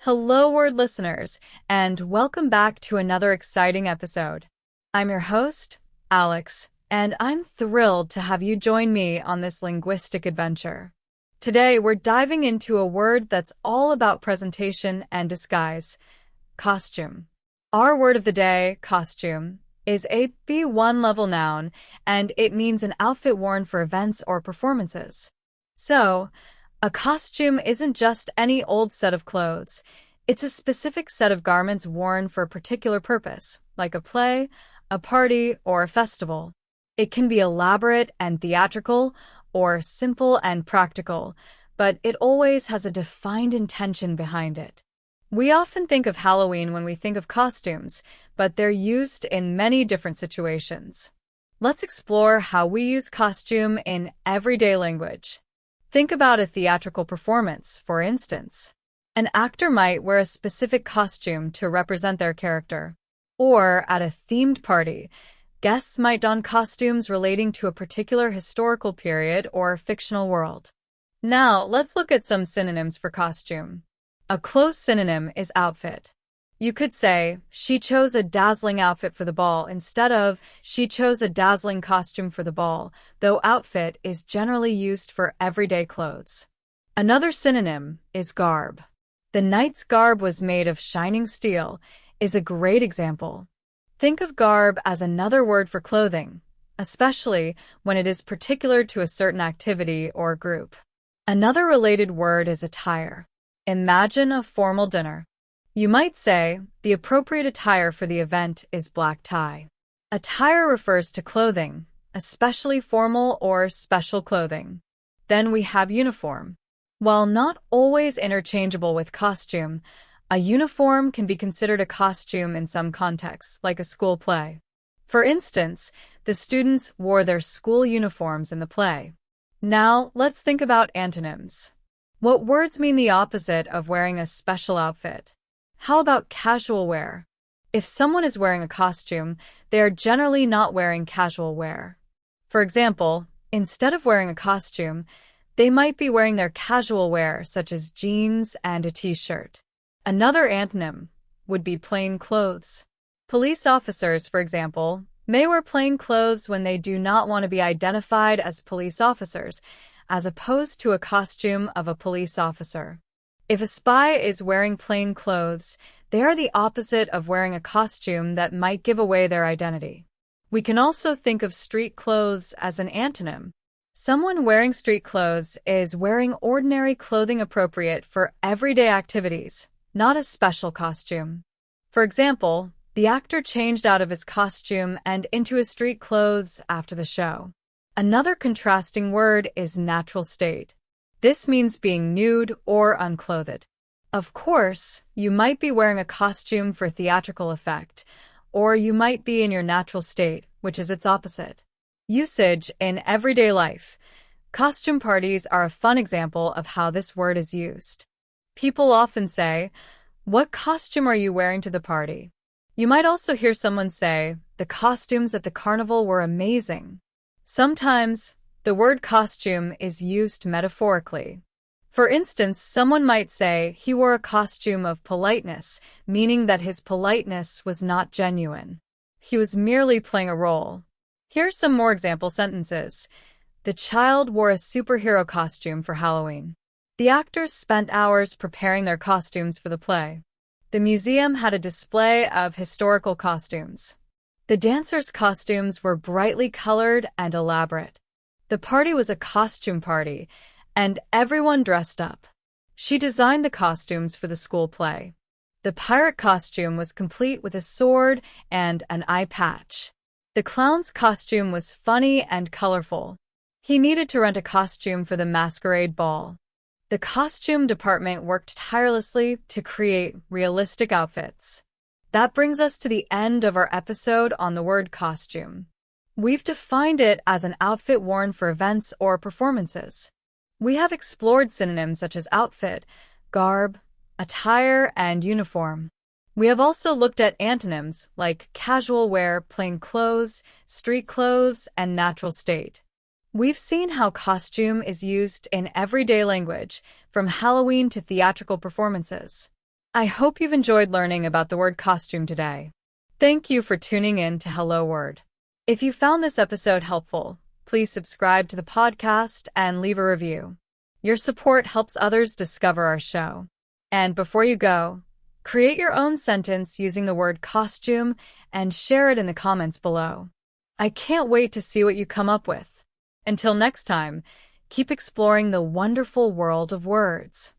Hello, word listeners, and welcome back to another exciting episode. I'm your host, Alex, and I'm thrilled to have you join me on this linguistic adventure. Today, we're diving into a word that's all about presentation and disguise: costume. Our word of the day, costume, is a B1 level noun, and it means an outfit worn for events or performances. So, a costume isn't just any old set of clothes. It's a specific set of garments worn for a particular purpose, like a play, a party, or a festival. It can be elaborate and theatrical, or simple and practical, but it always has a defined intention behind it. We often think of Halloween when we think of costumes, but they're used in many different situations. Let's explore how we use costume in everyday language. Think about a theatrical performance, for instance. An actor might wear a specific costume to represent their character. Or at a themed party, guests might don costumes relating to a particular historical period or fictional world. Now, let's look at some synonyms for costume. A close synonym is outfit. You could say, she chose a dazzling outfit for the ball instead of, she chose a dazzling costume for the ball, though outfit is generally used for everyday clothes. Another synonym is garb. The knight's garb was made of shining steel is a great example. Think of garb as another word for clothing, especially when it is particular to a certain activity or group. Another related word is attire. Imagine a formal dinner. You might say, the appropriate attire for the event is black tie. Attire refers to clothing, especially formal or special clothing. Then we have uniform. While not always interchangeable with costume, a uniform can be considered a costume in some contexts, like a school play. For instance, the students wore their school uniforms in the play. Now, let's think about antonyms. What words mean the opposite of wearing a special outfit? How about casual wear? If someone is wearing a costume, they are generally not wearing casual wear. For example, instead of wearing a costume, they might be wearing their casual wear, such as jeans and a t-shirt. Another antonym would be plain clothes. Police officers, for example, may wear plain clothes when they do not want to be identified as police officers, as opposed to a costume of a police officer. If a spy is wearing plain clothes, they are the opposite of wearing a costume that might give away their identity. We can also think of street clothes as an antonym. Someone wearing street clothes is wearing ordinary clothing appropriate for everyday activities, not a special costume. For example, the actor changed out of his costume and into his street clothes after the show. Another contrasting word is natural state. This means being nude or unclothed. Of course, you might be wearing a costume for theatrical effect, or you might be in your natural state, which is its opposite. Usage in everyday life. Costume parties are a fun example of how this word is used. People often say, "What costume are you wearing to the party?" You might also hear someone say, "The costumes at the carnival were amazing." Sometimes, the word costume is used metaphorically. For instance, someone might say he wore a costume of politeness, meaning that his politeness was not genuine. He was merely playing a role. Here are some more example sentences. The child wore a superhero costume for Halloween. The actors spent hours preparing their costumes for the play. The museum had a display of historical costumes. The dancers' costumes were brightly colored and elaborate. The party was a costume party, and everyone dressed up. She designed the costumes for the school play. The pirate costume was complete with a sword and an eye patch. The clown's costume was funny and colorful. He needed to rent a costume for the masquerade ball. The costume department worked tirelessly to create realistic outfits. That brings us to the end of our episode on the word costume. We've defined it as an outfit worn for events or performances. We have explored synonyms such as outfit, garb, attire, and uniform. We have also looked at antonyms like casual wear, plain clothes, street clothes, and natural state. We've seen how costume is used in everyday language, from Halloween to theatrical performances. I hope you've enjoyed learning about the word costume today. Thank you for tuning in to Hello Word. If you found this episode helpful, please subscribe to the podcast and leave a review. Your support helps others discover our show. And before you go, create your own sentence using the word costume and share it in the comments below. I can't wait to see what you come up with. Until next time, keep exploring the wonderful world of words.